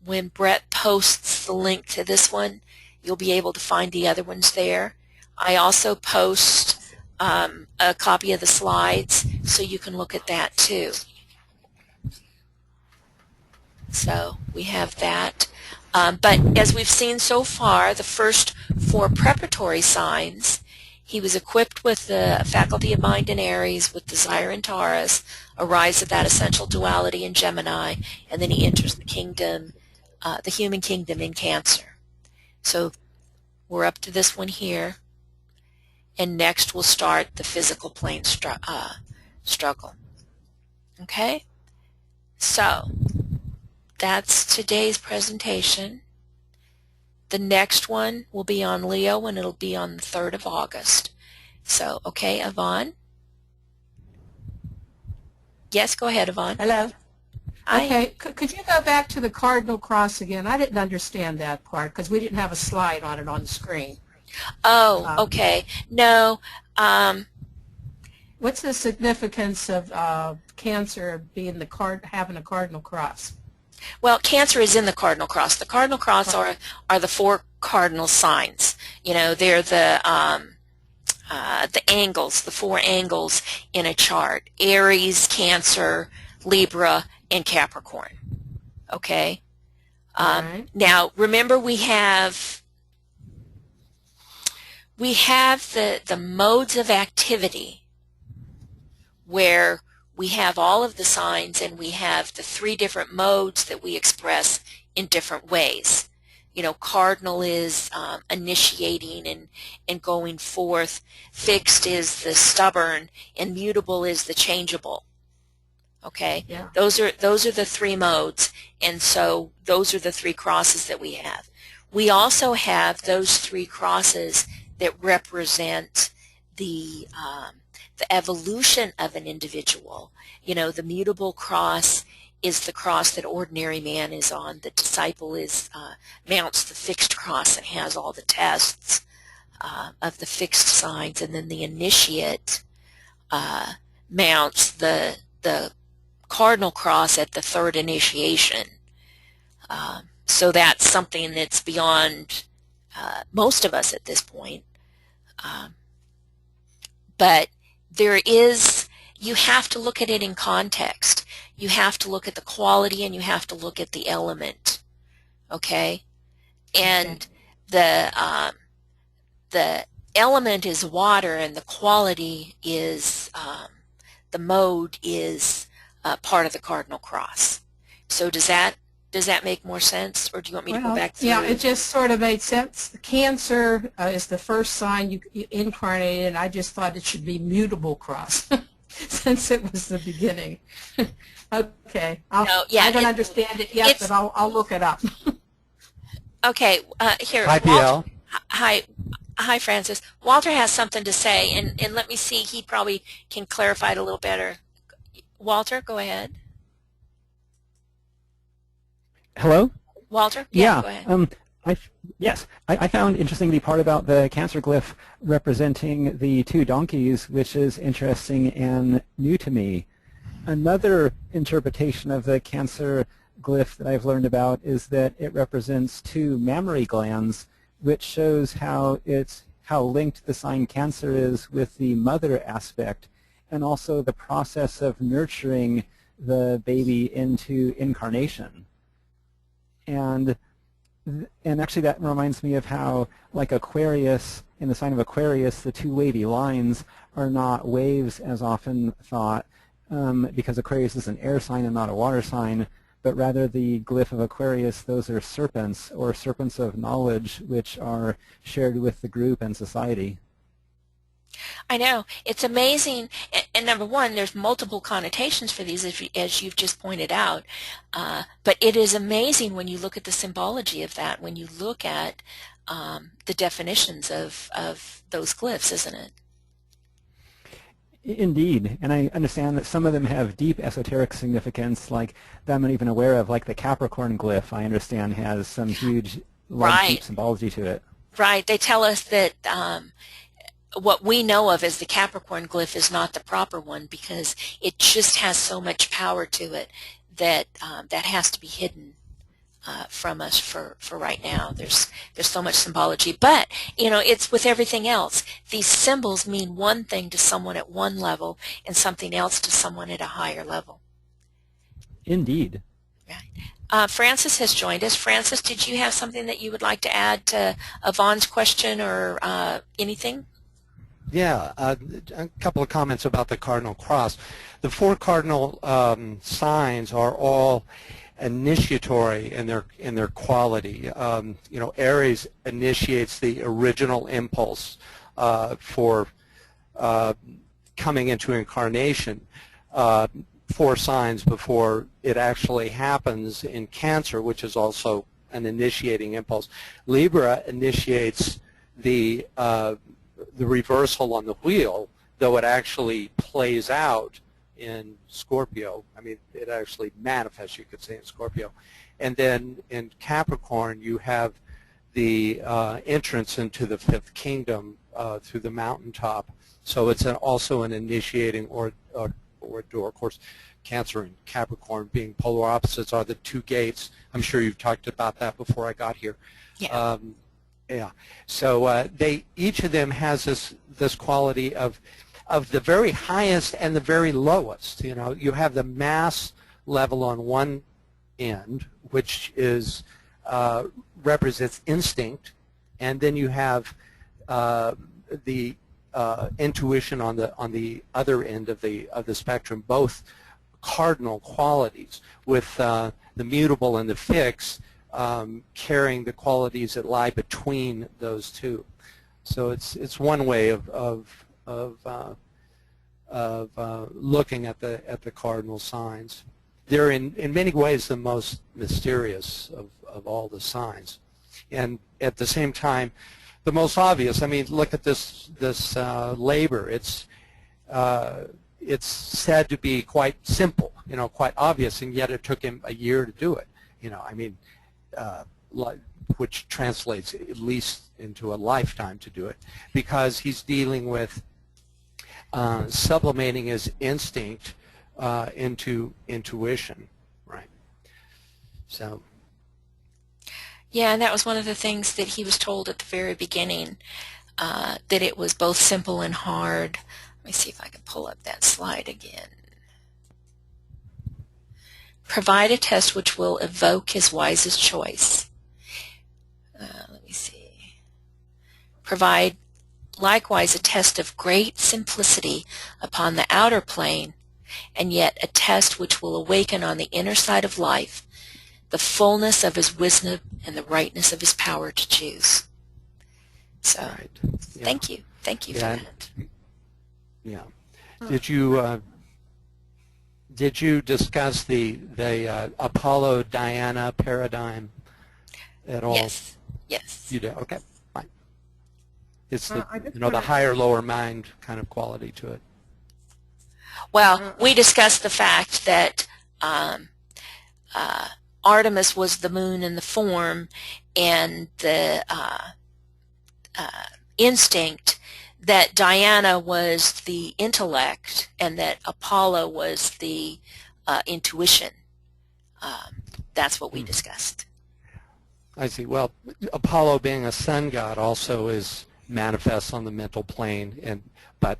When Brett posts the link to this one, you'll be able to find the other ones there. I also post a copy of the slides, so you can look at that too. So we have that. But as we've seen so far, the first 4 preparatory signs, he was equipped with the faculty of mind in Aries, with desire in Taurus, a rise of that essential duality in Gemini, and then he enters the kingdom, the human kingdom in Cancer. So we're up to this one here, and next we'll start the physical plane struggle. Okay? So that's today's presentation. The next one will be on Leo, and it'll be on the 3rd of August. So, okay, Yvonne? Yes, go ahead, Yvonne. Hello. Hi. Okay, could you go back to the cardinal cross again? I didn't understand that part because we didn't have a slide on it on the screen. Oh, okay. No. What's the significance of Cancer being having a cardinal cross? Well, Cancer is in the cardinal cross. The cardinal cross are the 4 cardinal signs. You know, they're the angles, the 4 angles in a chart: Aries, Cancer, Libra, and Capricorn. Okay. Right. Now, remember, we have the modes of activity where we have all of the signs, and we have the 3 different modes that we express in different ways. You know, cardinal is initiating and going forth. Fixed is the stubborn, and mutable is the changeable. Okay, Yeah. those are the 3 modes, and so those are the 3 crosses that we have. We also have those 3 crosses that represent the evolution of an individual. You know, the mutable cross is the cross that ordinary man is on. The disciple is mounts the fixed cross and has all the tests of the fixed signs, and then the initiate mounts the cardinal cross at the 3rd initiation. So that's something that's beyond most of us at this point. But there is, you have to look at it in context. You have to look at the quality, and you have to look at the element. Okay? And the element is water, and the quality is, the mode is part of the cardinal cross. So does that make more sense, or do you want me to go back through? Yeah, it just sort of made sense. Cancer is the first sign you incarnated, and I just thought it should be mutable cross since it was the beginning. Okay, I don't understand it yet, but I'll look it up. Okay, here. Hi, Walter, hi, Francis. Walter has something to say, and let me see. He probably can clarify it a little better. Walter, go ahead. Hello? Walter? Yeah. Go ahead. I found interesting the part about the Cancer glyph representing the 2 donkeys, which is interesting and new to me. Another interpretation of the Cancer glyph that I've learned about is that it represents 2 mammary glands, which shows how linked the sign Cancer is with the mother aspect, and also the process of nurturing the baby into incarnation. And actually that reminds me of how, like Aquarius, in the sign of Aquarius, the 2 wavy lines are not waves as often thought, because Aquarius is an air sign and not a water sign, but rather the glyph of Aquarius, those are serpents, or serpents of knowledge, which are shared with the group and society. I know. It's amazing. And number one, there's multiple connotations for these, as you've just pointed out. But it is amazing when you look at the symbology of that, when you look at the definitions of those glyphs, isn't it? Indeed. And I understand that some of them have deep esoteric significance, like that I'm not even aware of, like the Capricorn glyph, I understand, has some huge, large, deep symbology to it. Right. They tell us that what we know of as the Capricorn glyph is not the proper one, because it just has so much power to it that that has to be hidden from us for right now. There's so much symbology, but you know, it's with everything else. These symbols mean one thing to someone at one level and something else to someone at a higher level. Indeed. Right. Francis has joined us. Francis, did you have something that you would like to add to Yvonne's question or anything? Yeah, a couple of comments about the cardinal cross. The 4 cardinal signs are all initiatory in their quality. You know, Aries initiates the original impulse for coming into incarnation 4 signs before it actually happens in Cancer, which is also an initiating impulse. Libra initiates the reversal on the wheel, though it actually plays out in Scorpio. I mean, it actually manifests, you could say, in Scorpio. And then in Capricorn, you have the entrance into the 5th kingdom through the mountaintop. So it's also an initiating or door. Of course, Cancer and Capricorn being polar opposites are the two gates. I'm sure you've talked about that before I got here. Yeah. Yeah. So each of them has this quality of the very highest and the very lowest. You know, you have the mass level on one end, which is represents instinct, and then you have the intuition on the other end of the spectrum, both cardinal qualities, with the mutable and the fixed carrying the qualities that lie between those two. So it's one way of looking at the cardinal signs. They're in many ways the most mysterious of all the signs, and at the same time the most obvious. I mean, look at this labor. It's said to be quite simple, you know, quite obvious, and yet it took him a year to do it. You know, I mean, which translates at least into a lifetime to do it, because he's dealing with sublimating his instinct into intuition, right? So. Yeah, and that was one of the things that he was told at the very beginning, that it was both simple and hard. Let me see if I can pull up that slide again. Provide a test which will evoke his wisest choice. Let me see. Provide likewise a test of great simplicity upon the outer plane, and yet a test which will awaken on the inner side of life the fullness of his wisdom and the rightness of his power to choose. So, right. Yeah. Thank you for that. Yeah. Did you discuss the Apollo Diana paradigm at all? Yes. Yes. You did. Okay. Fine. It's the wanna... higher lower mind kind of quality to it. Well, we discussed the fact that Artemis was the moon in the form, and the instinct, that Diana was the intellect, and that Apollo was the intuition. That's what we discussed. I see. Well, Apollo, being a sun god, also is manifests on the mental plane, but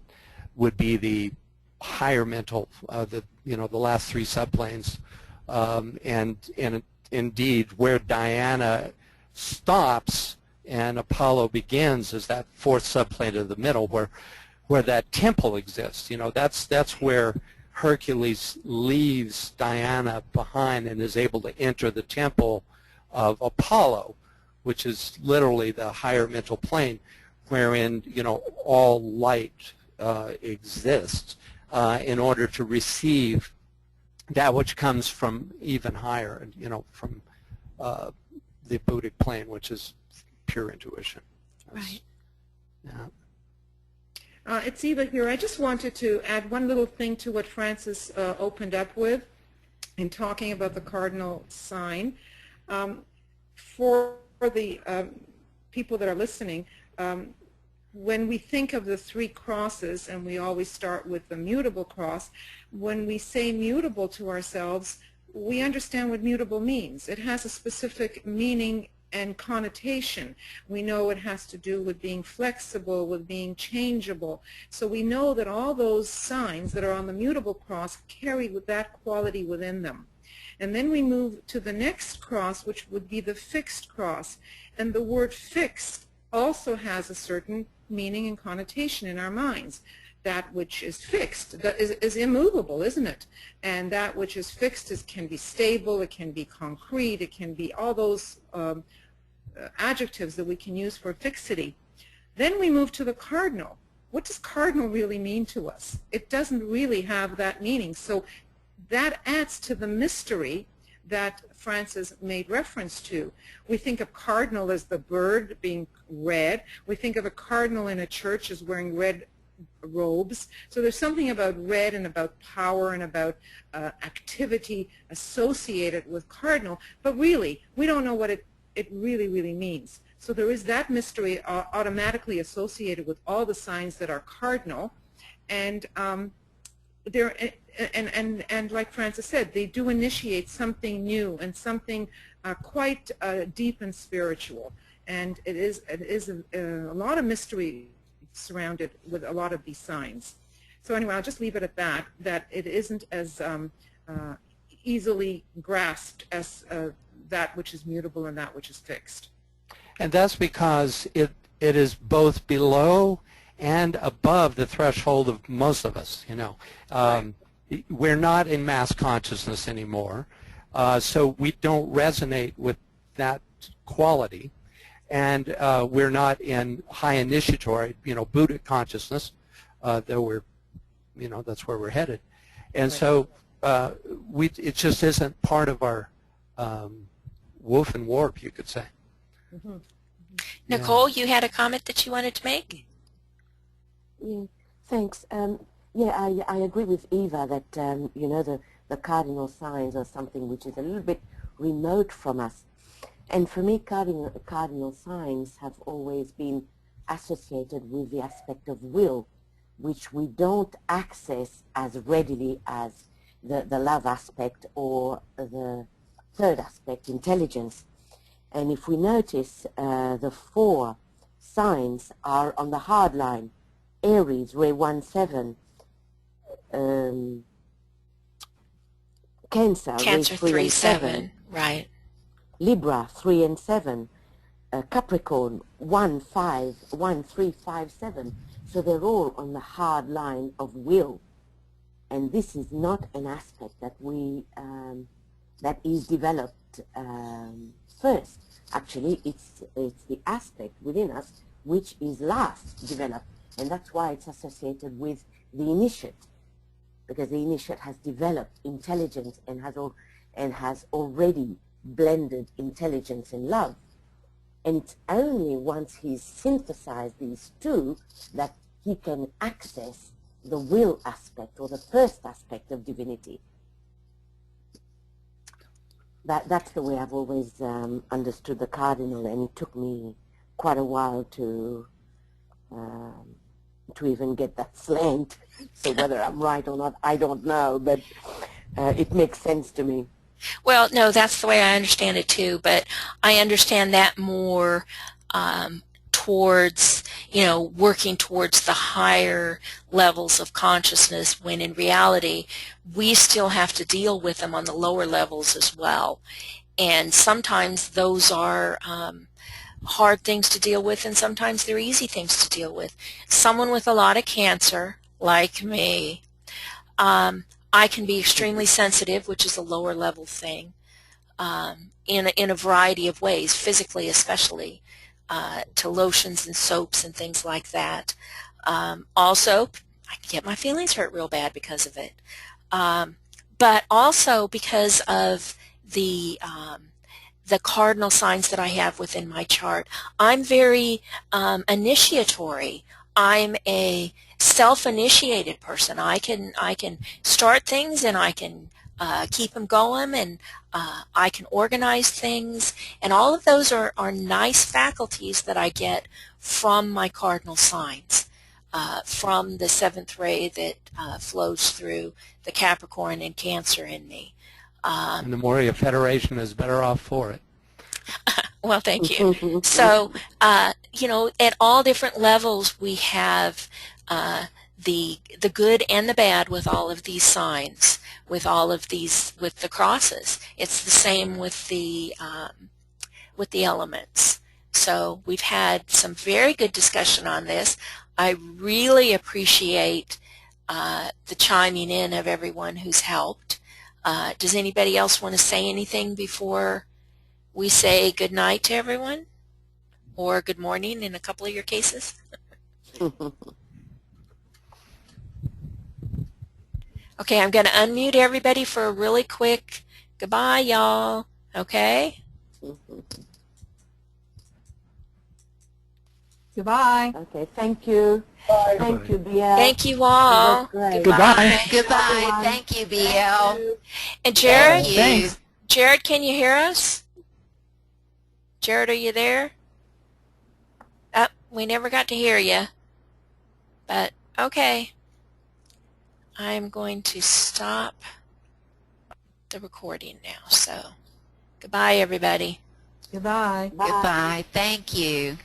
would be the higher mental, the last three subplanes, and indeed where Diana stops and Apollo begins is that fourth subplane of the middle, where that temple exists. You know, that's where Hercules leaves Diana behind and is able to enter the temple of Apollo, which is literally the higher mental plane, wherein all light exists in order to receive that which comes from even higher, from the Buddhic plane, which is pure intuition. Right. Yeah. It's Eva here. I just wanted to add one little thing to what Francis opened up with in talking about the cardinal sign. For the people that are listening, when we think of the three crosses, and we always start with the mutable cross, when we say mutable to ourselves, we understand what mutable means. It has a specific meaning and connotation. We know it has to do with being flexible, with being changeable. So we know that all those signs that are on the mutable cross carry with that quality within them. And then we move to the next cross, which would be the fixed cross. And the word fixed also has a certain meaning and connotation in our minds. That which is fixed is immovable, isn't it? And that which is fixed can be stable, it can be concrete, it can be all those adjectives that we can use for fixity. Then we move to the cardinal. What does cardinal really mean to us? It doesn't really have that meaning. So that adds to the mystery that Francis made reference to. We think of cardinal as the bird being red. We think of a cardinal in a church as wearing red robes. So there's something about red and about power and about activity associated with cardinal, but really we don't know what it really means. So there is that mystery automatically associated with all the signs that are cardinal, and they're and like Francis said, they do initiate something new and something quite deep and spiritual. And it is a lot of mystery surrounded with a lot of these signs. So anyway, I'll just leave it at that. That it isn't as easily grasped as that which is mutable and that which is fixed. And that's because it is both below and above the threshold of most of us, you know. Right. We're not in mass consciousness anymore, so we don't resonate with that quality. And we're not in high initiatory, you know, Buddha consciousness, though we're, you know, that's where we're headed. And so it just isn't part of our woof and warp, you could say. Mm-hmm. Nicole, you had a comment that you wanted to make? Yeah, thanks. Yeah, I agree with Eva that, you know, the cardinal signs are something which is a little bit remote from us. And for me, cardinal signs have always been associated with the aspect of will, which we don't access as readily as the love aspect or the third aspect, intelligence. And if we notice, the 4 signs are on the hard line. Aries, Ray 1-7, Cancer, Ray 3-7, right. Libra 3-7, Capricorn 1-3-5-7. So they're all on the hard line of will, and this is not an aspect that we that is developed first. Actually, it's the aspect within us which is last developed, and that's why it's associated with the initiate, because the initiate has developed intelligence and has already blended intelligence and love. And it's only once he's synthesized these two that he can access the will aspect or the first aspect of divinity. That's the way I've always understood the cardinal, and it took me quite a while to even get that slant. So whether I'm right or not, I don't know, but it makes sense to me. Well, no, that's the way I understand it too, but I understand that more towards, you know, working towards the higher levels of consciousness, when in reality we still have to deal with them on the lower levels as well. And sometimes those are hard things to deal with, and sometimes they're easy things to deal with. Someone with a lot of cancer, like me, I can be extremely sensitive, which is a lower level thing, in a variety of ways, physically especially, to lotions and soaps and things like that. Also, I can get my feelings hurt real bad because of it. But also because of the cardinal signs that I have within my chart. I'm very initiatory. I'm a self-initiated person. I can start things, and I can keep them going, and I can organize things, and all of those are nice faculties that I get from my cardinal signs, from the 7th ray that flows through the Capricorn and Cancer in me. And the Moria Federation is better off for it. Well, thank you. So, you know, at all different levels we have the good and the bad with all of these signs, with all of these, with the crosses. It's the same with the elements. So we've had some very good discussion on this. I really appreciate the chiming in of everyone who's helped. Does anybody else want to say anything before we say good night to everyone? Or good morning in a couple of your cases? Okay, I'm going to unmute everybody for a really quick goodbye, y'all. Okay? Goodbye. Okay, thank you. Bye. Thank you, BL. Thank you all. Goodbye. Goodbye. Thank you, BL. And Jared? Thank you. Thanks. Jared, can you hear us? Jared, are you there? We never got to hear you. But, okay. I'm going to stop the recording now. So goodbye, everybody. Goodbye. Bye. Goodbye. Thank you.